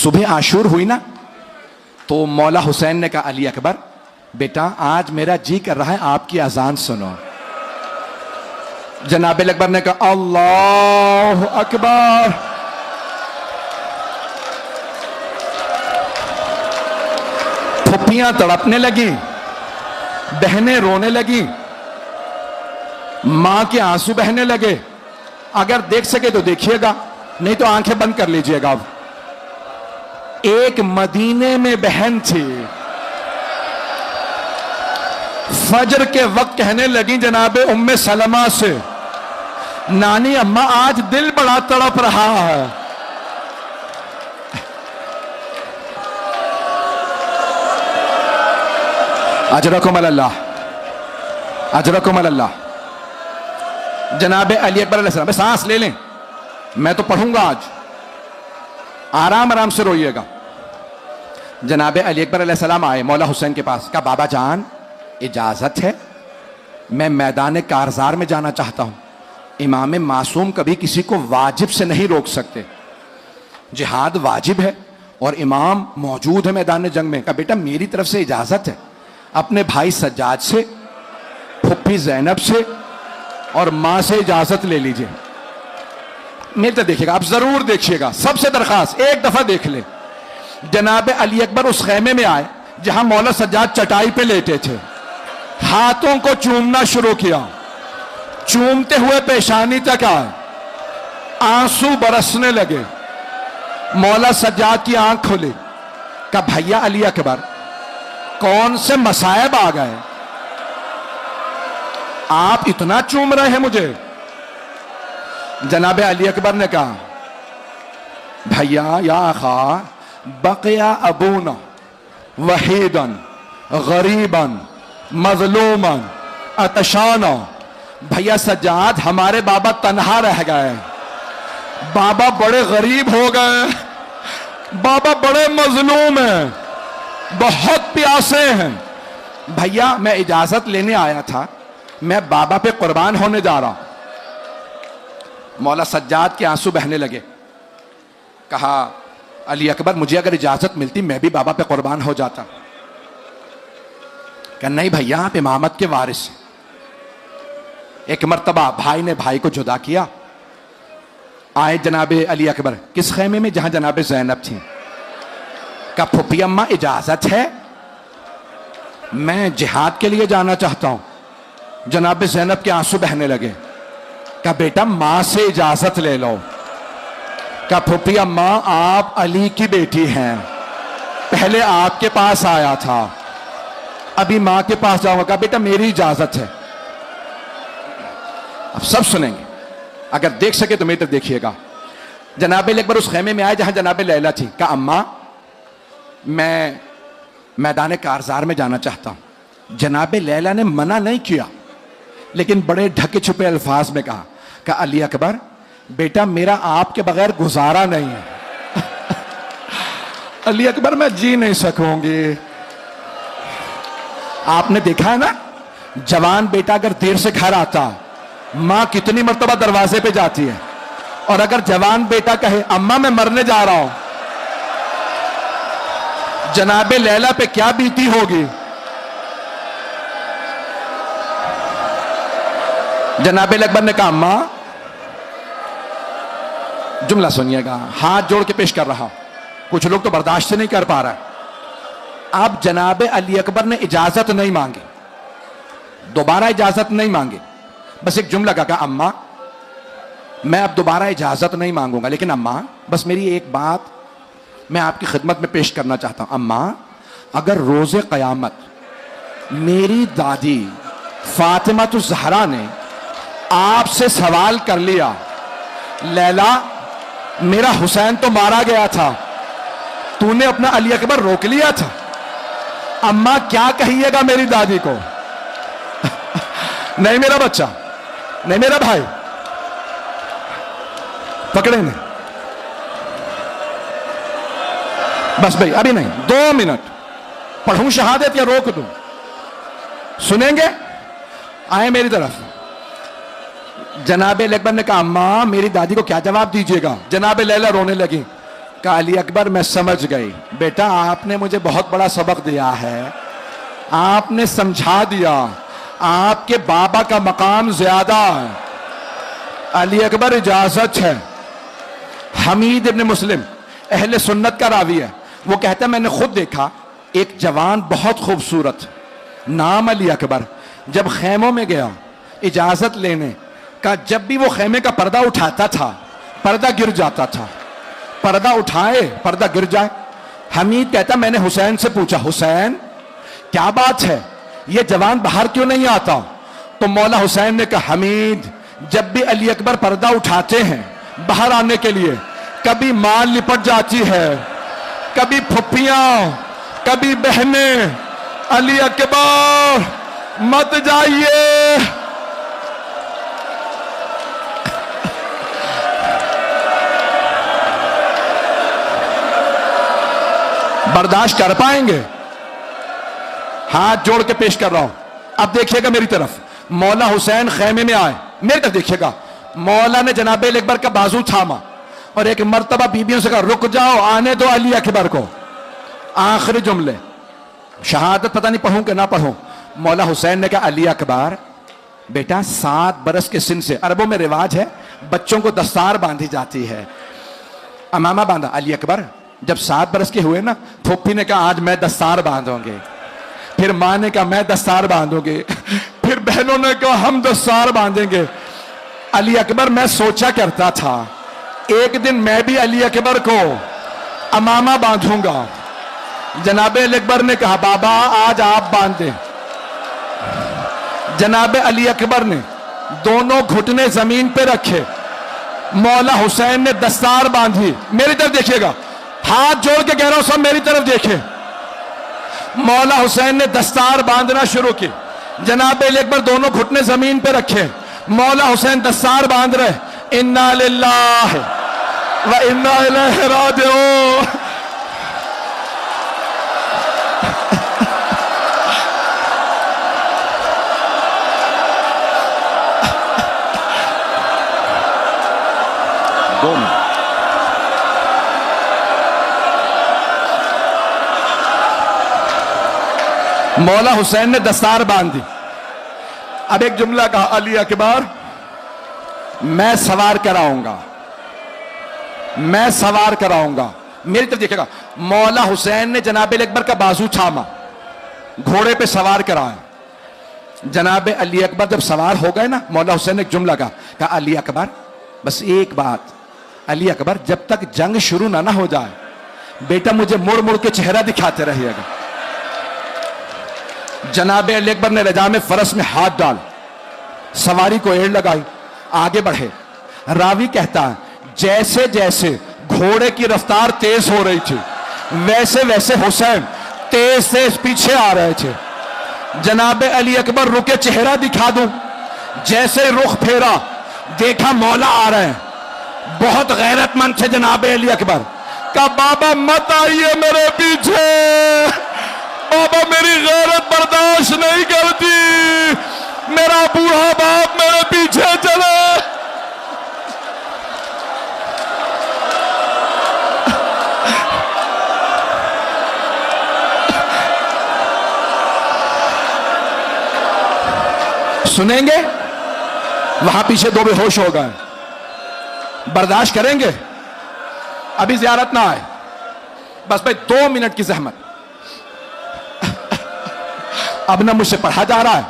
सुबह आशूर हुई ना, तो मौला हुसैन ने कहा अली अकबर बेटा आज मेरा जी कर रहा है आपकी अजान सुनो। जनाब अकबर ने कहा अल्लाह अकबर। फुप्पियां तड़पने लगी, बहनें रोने लगी, मां के आंसू बहने लगे। अगर देख सके तो देखिएगा, नहीं तो आंखें बंद कर लीजिएगा। अब एक मदीने में बहन थी, फजर के वक्त कहने लगी जनाब उम्मे सलमा से, नानी अम्मा आज दिल बड़ा तड़प रहा है। अजरकुम अल्लाह, अजरकुम अल्लाह। जनाब अली अकबर अलैहिस्सलाम, सांस ले लें, मैं तो पढ़ूंगा आज, आराम आराम से रोइएगा। जनाब अली अकबर अलैहिस्सलाम आए मौला हुसैन के पास, कहा बाबा जान इजाजत है, मैं मैदान कारजार में जाना चाहता हूं। इमाम मासूम कभी किसी को वाजिब से नहीं रोक सकते, जिहाद वाजिब है और इमाम मौजूद है मैदान जंग में। कहा बेटा मेरी तरफ से इजाजत है, अपने भाई सज्जाद से, फुप्पी जैनब से और मां से इजाजत ले लीजिए। मेरे तो देखिएगा, आप जरूर देखिएगा, सबसे दरखास्त एक दफा देख ले। जनाब अली अकबर उस खेमे में आए जहां मौला सज्जाद चटाई पे लेटे थे, हाथों को चूमना शुरू किया, चूमते हुए पेशानी तक आए, आंसू बरसने लगे। मौला सज्जाद की आंख खुली, कहा भैया अली अकबर कौन से मसायब आ गए, आप इतना चूम रहे हैं मुझे। जनाब अली अकबर ने कहा भैया या खा बकिया अबूना वहीदन गरीबन मजलूमन अतशाना। भैया सज्जाद हमारे बाबा तन्हा रह गए, बाबा बड़े गरीब हो गए, बाबा बड़े मजलूम हैं, बहुत प्यासे हैं। भैया मैं इजाजत लेने आया था, मैं बाबा पे कुर्बान होने जा रहा हूं। मौला सज्जाद के आंसू बहने लगे। कहा अली अकबर मुझे अगर इजाजत मिलती मैं भी बाबा पे कुर्बान हो जाता। कहा नहीं भैया आप इमामत के वारिस। एक मर्तबा भाई ने भाई को जुदा किया, आए जनाब अली अकबर किस खेमे में जहां जनाब जैनब थी। कहा फुफी अम्मा इजाजत है, मैं जिहाद के लिए जाना चाहता हूं। जनाब जैनब के आंसू बहने लगे। कहा बेटा मां से इजाजत ले लो। कहा फुफी अम्मा आप अली की बेटी हैं, पहले आपके पास आया था, अभी मां के पास जाऊंगा। कहा बेटा मेरी इजाजत है। अब सब सुनेंगे, अगर देख सके तो मेरी तरफ देखिएगा। जनाब अकबर उस खेमे में आए जहां जनाब लैला थी। कहा अम्मा मैं मैदान कारजार में जाना चाहता हूं। जनाब लैला ने मना नहीं किया, लेकिन बड़े ढके छुपे अल्फाज में कहा अली अकबर बेटा मेरा आपके बगैर गुजारा नहीं है। अली अकबर मैं जी नहीं सकूंगी। आपने देखा है ना, जवान बेटा अगर देर से घर आता मां कितनी मर्तबा दरवाजे पे जाती है, और अगर जवान बेटा कहे अम्मा मैं मरने जा रहा हूं, जनाबे लैला पे क्या बीती होगी। जनाबे अकबर ने कहा अम्मा, जुमला सुनिएगा, हाथ जोड़ के पेश कर रहा हूं, कुछ लोग तो बर्दाश्त से नहीं कर पा रहा। अब जनाबे अली अकबर ने इजाजत नहीं मांगी, दोबारा इजाजत नहीं मांगी, बस एक जुमला कहा अम्मा मैं अब दोबारा इजाजत नहीं मांगूंगा, लेकिन अम्मा बस मेरी एक बात मैं आपकी खिदमत में पेश करना चाहता हूं। अम्मा अगर रोजे कयामत मेरी दादी फातिमा तो ज़हरा ने आपसे सवाल कर लिया, लैला मेरा हुसैन तो मारा गया था, तूने अपना अली अकबर रोक लिया था, अम्मा क्या कहिएगा मेरी दादी को। नहीं मेरा बच्चा, नहीं मेरा भाई, पकड़े नहीं, बस भाई अभी नहीं, 2 मिनट पढ़ूं शहादत या रोक दूं, सुनेंगे? आए मेरी तरफ। जनाबे अकबर ने कहा अम्मा मेरी दादी को क्या जवाब दीजिएगा। जनाबे लैला रोने लगी। कहा अली अकबर मैं समझ गई, बेटा आपने मुझे बहुत बड़ा सबक दिया है, आपने समझा दिया, आपके बाबा का मकाम ज्यादा है। अली अकबर इजाजत है। हमीद इब्न मुस्लिम अहले सुन्नत का रावी है, वो कहता है मैंने खुद देखा एक जवान बहुत खूबसूरत, नाम अली अकबर, जब खैमों में गया इजाजत लेने का, जब भी वो खैमे का पर्दा उठाता था पर्दा गिर जाता था, पर्दा उठाए पर्दा गिर जाए। हमीद कहता मैंने हुसैन से पूछा, हुसैन क्या बात है, ये जवान बाहर क्यों नहीं आता? तो मौला हुसैन ने कहा हमीद जब भी अली अकबर पर्दा उठाते हैं बाहर आने के लिए, कभी मां लिपट जाती है, कभी फुफ्फियां, कभी बहनें, अली अकबर मत जाइए। बर्दाश्त कर पाएंगे? हाथ जोड़ के पेश कर रहा हूं, अब देखिएगा मेरी तरफ। मौला हुसैन खैमे में आए, मेरी तरफ देखिएगा। मौला ने जनाबे अली अकबर का बाजू थामा और एक मर्तबा बीबियों से कहा रुक जाओ, आने दो अली अकबर को। आखिरी जुमले, शहादत पता नहीं पढ़ूं कि ना पढ़ूं। मौला हुसैन ने कहा अली अकबर बेटा 7 बरस के सिन से, अरबों में रिवाज है बच्चों को दस्तार बांधी जाती है, अमामा बांधा। अली अकबर जब 7 बरस के हुए ना, फुप्पी ने कहा आज मैं दस्तार बांधूंगे, फिर मां ने कहा मैं दस्तार बांधूंगी, फिर बहनों ने कहा हम दस्तार बांधेंगे। अली अकबर मैं सोचा करता था एक दिन मैं भी अली अकबर को अमामा बांधूंगा। जनाबे अली अकबर ने कहा बाबा आज आप बांध दें। जनाबे अली अकबर ने दोनों घुटने जमीन पे रखे, मौला हुसैन ने दस्तार बांधी। मेरी तरफ देखिएगा, हाथ जोड़ के कह रहा हूं सब मेरी तरफ देखें। मौला हुसैन ने दस्तार बांधना शुरू की, जनाबे अली अकबर दोनों घुटने जमीन पे रखे, मौला हुसैन दस्तार बांध रहे। इन्ना लिल्लाह व इन्ना इलैहि राजिऊन। मौला हुसैन ने दस्तार बांध दी। अब एक जुमला कहा अली अकबर मैं सवार कराऊंगा, मैं सवार कराऊंगा। मेरी तरफ देखिएगा, मौला हुसैन ने जनाबे अली अकबर का बाजू थामा, घोड़े पे सवार कराया। जनाबे अली अकबर जब सवार हो गए ना, मौला हुसैन ने एक जुमला कहा अली अकबर बस एक बात, अली अकबर जब तक जंग शुरू ना हो जाए बेटा मुझे मुड़ मुड़ के चेहरा दिखाते रहिएगा। जनाबे अली अकबर ने रजा में फरस में हाथ डाल सवारी को एड़ लगाई, आगे बढ़े। रावी कहता है जैसे जैसे घोड़े की रफ्तार तेज हो रही थी वैसे वैसे हुसैन तेज तेज पीछे आ रहे थे। जनाबे अली अकबर रुके चेहरा दिखा दूं, जैसे रुख फेरा देखा मौला आ रहे हैं, बहुत गैरतमंद थे जनाबे अली अकबर। का बाबा मत आइए मेरे पीछे, बाबा मेरी गैरत बर्दाश्त नहीं करती, मेरा बूढ़ा बाप मेरे पीछे चले। सुनेंगे? वहां पीछे 2 बेहोश हो गए, बर्दाश्त करेंगे? अभी ज़ियारत ना आए, बस भाई 2 मिनट की जहमत। अब ना मुझसे पढ़ा जा रहा है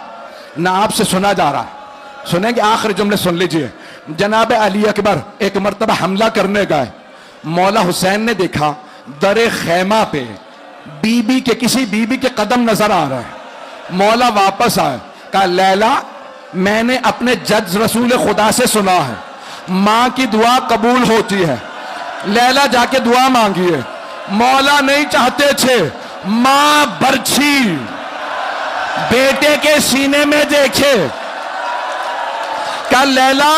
ना आपसे सुना जा रहा है। सुनेंगे? आखिरी जुमले सुन लीजिए। जनाब अली अकबर एक मर्तबा हमला करने गए, मौला हुसैन ने देखा दरे खैमा पे बीबी के किसी बीबी के कदम नजर आ रहे हैं। मौला वापस आए, कहा लैला मैंने अपने जज रसूल खुदा से सुना है मां की दुआ कबूल होती है, लैला जाके दुआ मांगिए। मौला नहीं चाहते थे मां बरछी बेटे के सीने में देखे। क्या लैला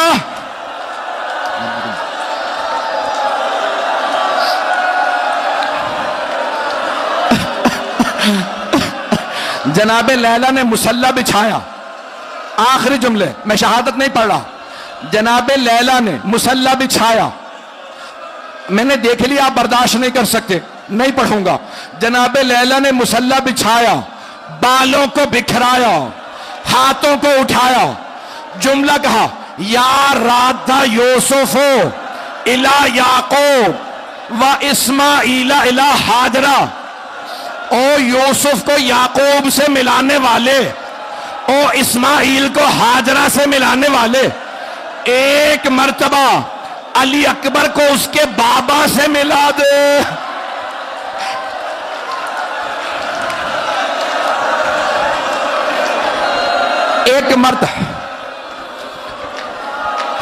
जनाबे लैला ने मुसल्ला बिछाया। आखिरी जुमले, मैं शहादत नहीं पढ़ रहा। जनाबे लैला ने मुसल्ला बिछाया, मैंने देख लिया, आप बर्दाश्त नहीं कर सकते, नहीं पढ़ूंगा। जनाब लैला ने मुसल्ला बिछाया, बालों को बिखराया, हाथों को उठाया, जुमला कहा, या राधा यूसुफो इला याकूब व इस्माइला इला हाजरा। ओ यूसुफ को याकूब से मिलाने वाले, ओ इस्माइल को हाजरा से मिलाने वाले, एक मर्तबा अली अकबर को उसके बाबा से मिला दे। एक मर्तबा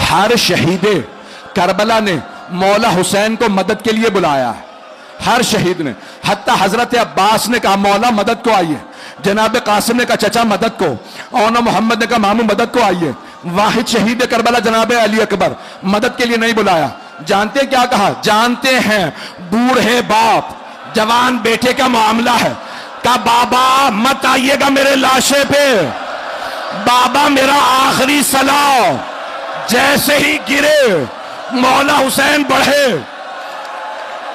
हर शहीद करबला ने मौला हुसैन को मदद के लिए बुलाया है, हर शहीद ने। हत्ता हजरत अब्बास ने कहा मौला मदद को आइए, जनाब कासिम ने कहा चचा मदद को, औना मोहम्मद ने कहा मामू मदद को आइए। वाहिद शहीद करबला जनाब अली अकबर मदद के लिए नहीं बुलाया। जानते क्या कहा? जानते हैं बूढ़े बाप जवान बेटे का मामला है, कहा बाबा मत आइएगा मेरे लाशे पे, बाबा मेरा आखिरी सलाम। जैसे ही गिरे मौला हुसैन बढ़े,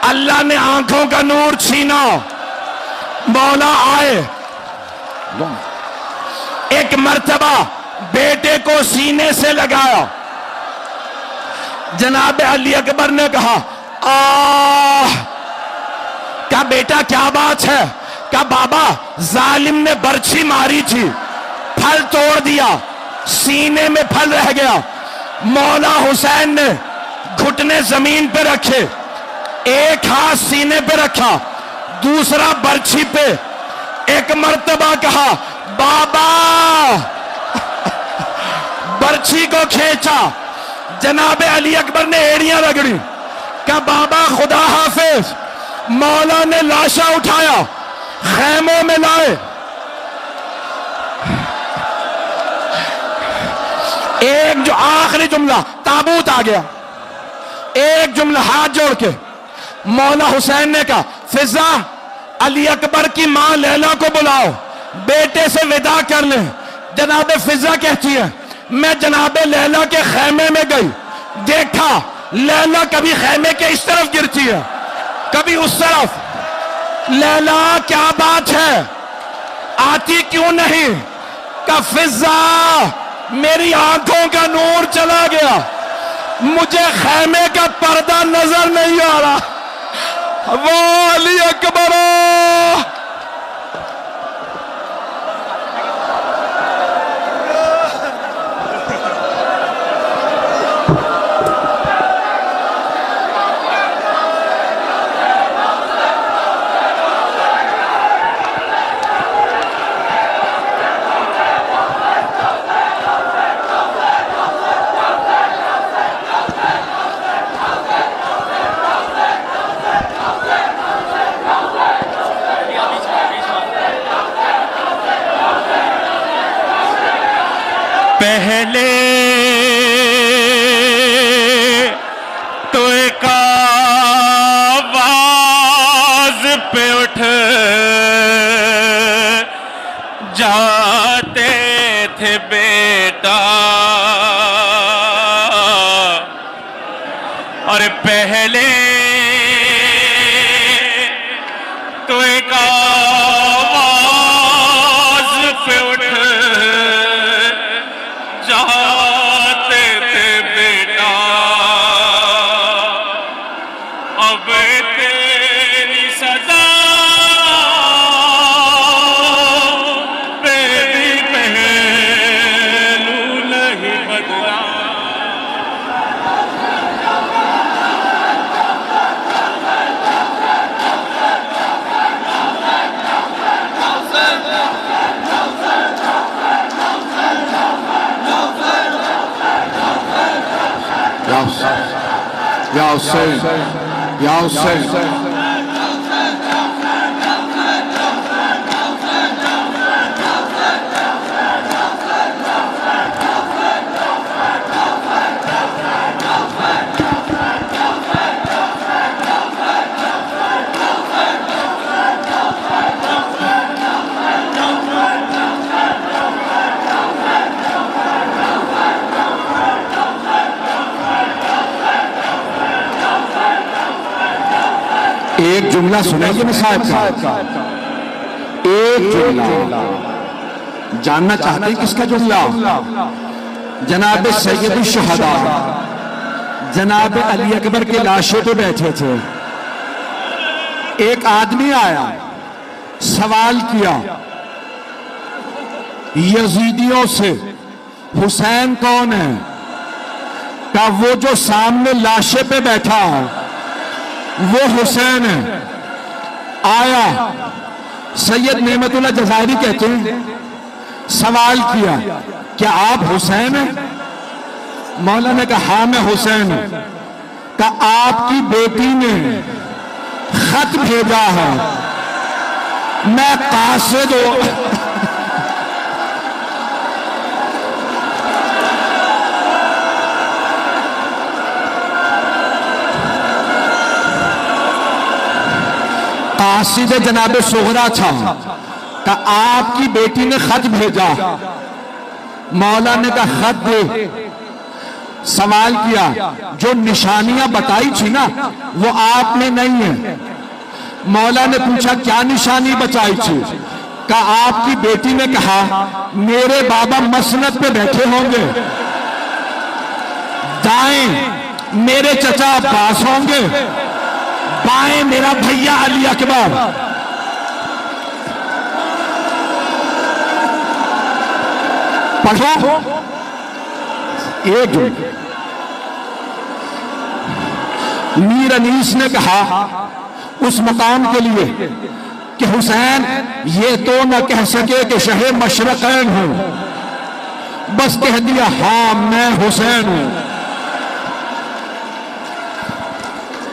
अल्लाह ने आंखों का नूर छीना, मौला आए, एक मर्तबा बेटे को सीने से लगाया। जनाब अली अकबर ने कहा आह, क्या बेटा क्या बात है? क्या बाबा जालिम ने बर्छी मारी थी, फल तोड़ दिया, सीने में फल रह गया। मौला हुसैन ने घुटने जमीन पे रखे, एक हाथ सीने पे रखा, दूसरा बर्छी पे, एक मर्तबा कहा बाबा, बर्छी को खींचा। जनाब अली अकबर ने एड़ियां रगड़ी, कहा बाबा खुदा हाफिज। मौला ने लाशा उठाया, खैमों में लाए, एक जो आखिरी जुमला, ताबूत आ गया, एक जुमला हाथ जोड़ के मौला हुसैन ने कहा फिजा अली अकबर की मां लैला को बुलाओ, बेटे से विदा कर ले। जनाब फिजा कहती है मैं जनाब लैला के खैमे में गई, देखा लैला कभी खैमे के इस तरफ गिरती है, कभी उस तरफ। लैला क्या बात है, आती क्यों नहीं? का फिजा मेरी आंखों का नूर चला गया, मुझे खैमे का पर्दा नजर नहीं आ रहा। वो अली अकबर, पहले तो एक आवाज पे उठ जाते थे बेटा, और पहले तो एक आवाज पे उठ जाते थे बेटा, अब तेरी सदा पे भी पहलू नहीं बदला। या हुसैन, या हुसैन। जुमला सुनाइए मैं साहब का, एक जुमला जानना चाहते हैं किसका जुमला? जनाब सैयद शहदा जनाब अली अकबर के लाशे पे बैठे थे, एक आदमी आया, सवाल किया यजीदियों से हुसैन कौन है? का वो जो सामने लाशे पे बैठा है वो हुसैन है। आया सैयद नेमतुल्लाह जज़ायरी कहते हैं, सवाल किया क्या आप हुसैन हैं? मौला ने कहा हाँ मैं हुसैन हूं। का आपकी बेटी ने खत भेजा है, मैं कासिद हूं। कासिद जनाब सुगरा था। का आपकी बेटी ने खत भेजा। मौला ने कहा खत दे। सवाल किया जो निशानियां बताई थी ना वो आपने नहीं है। मौला ने पूछा क्या निशानी बताई थी? का आपकी बेटी ने कहा मेरे बाबा मसनद पे बैठे होंगे, दाएं मेरे चचा अब्बास होंगे, बाएं मेरा भैया अली अकबर। पढ़ो एक मीर अनीस ने कहा उस मकाम के लिए कि हुसैन ये तो न कह सके कि शहे मशरकैन हूं, बस कह दिया हाँ मैं हुसैन हूं।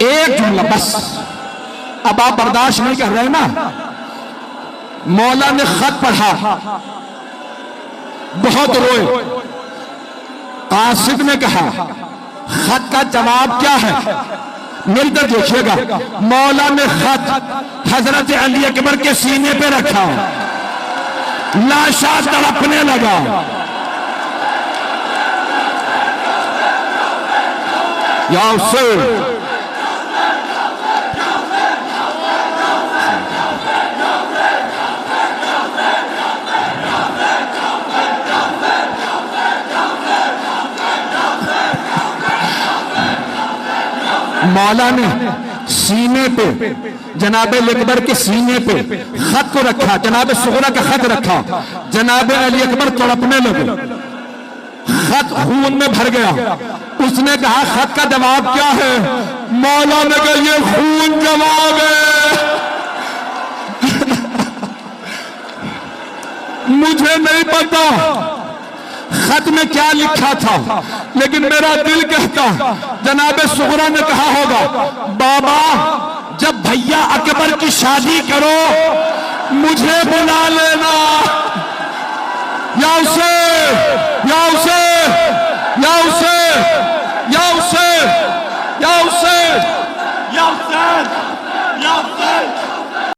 एक जुमला बस। अब आप बर्दाश्त नहीं कर रहे ना। मौला ने खत पढ़ा, बहुत रोए। कासिद ने कहा खत का जवाब क्या है? मेरी तरफ देखिएगा। मौला ने खत हजरत अली अकबर के सीने पे रखा, लाशा तड़पने लगा। या उससे मौला ने सीने पे जनाब अकबर के सीने पे खत को रखा, जनाब सुगरा का खत रखा। जनाब अली अकबर तड़पने लगे, खत खून में भर गया। उसने कहा खत का जवाब क्या है? मौला ने कहा ये खून जवाब है। मुझे नहीं पता खत में क्या लिखा था, लेकिन मेरा दिल कहता जनाब सुगरा ने कहा होगा बाबा जब भैया अकबर की शादी करो मुझे बुला लेना। या उसे